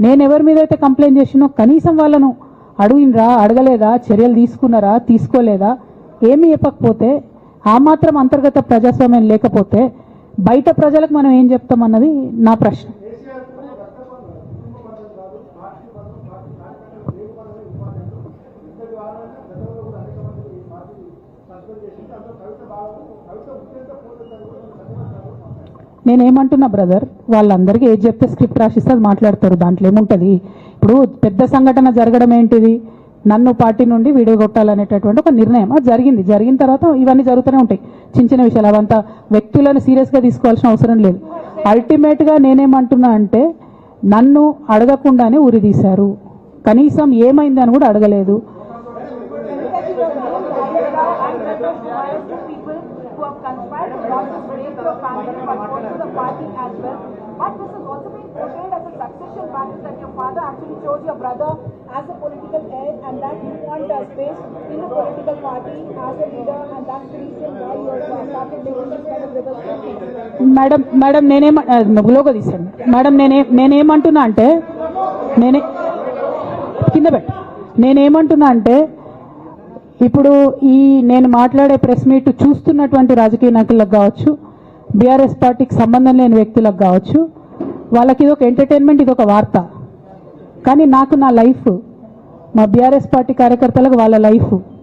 నేను ఎవరి మీద అయితే కంప్లైంట్ చేసినో కనీసం వాళ్ళను అడిగినరా, అడగలేదా, చర్యలు తీసుకున్నారా, తీసుకోలేదా, ఏమీ చెప్పకపోతే, ఆ మాత్రం అంతర్గత ప్రజాస్వామ్యం లేకపోతే బయట ప్రజలకు మనం ఏం చెప్తామన్నది నా ప్రశ్న. నేనేమంటున్నా బ్రదర్, వాళ్ళందరికీ ఏది చెప్తే స్క్రిప్ట్ రాసిస్తే అది మాట్లాడతారు, దాంట్లో ఏముంటుంది. ఇప్పుడు పెద్ద సంఘటన జరగడం ఏంటిది, నన్ను పార్టీ నుండి వీడియో కొట్టాలనేటటువంటి ఒక నిర్ణయం అది జరిగింది. జరిగిన తర్వాత ఇవన్నీ జరుగుతూనే ఉంటాయి, చిన్న చిన్న విషయాలు. అవంతా వ్యక్తులను సీరియస్గా తీసుకోవాల్సిన అవసరం లేదు. అల్టిమేట్గా నేనేమంటున్నా అంటే, నన్ను అడగకుండానే ఉరి తీశారు, కనీసం ఏమైంది అని కూడా అడగలేదు. But this is also being portrayed as a succession matter, that your father actually chose your brother as a political heir and that you want space in a political party as a leader, and that's the reason why you have started making this kind of reversal. Madam లోగా తీసండి madam. నేనేమంటున్నా అంటే, కింద పెట్ట నేనేమంటున్నా అంటే, ఇప్పుడు ఈ నేను మాట్లాడే ప్రెస్ మీట్ చూస్తున్నటువంటి రాజకీయ నాయకులకు కావచ్చు, బీఆర్ఎస్ పార్టీకి సంబంధం లేని వ్యక్తులకు కావచ్చు, వాళ్ళకి ఇది ఒక ఎంటర్టైన్మెంట్, ఇది ఒక వార్త. కానీ నాకు నా లైఫ్, మా బీఆర్ఎస్ పార్టీ కార్యకర్తలకు వాళ్ళ లైఫ్,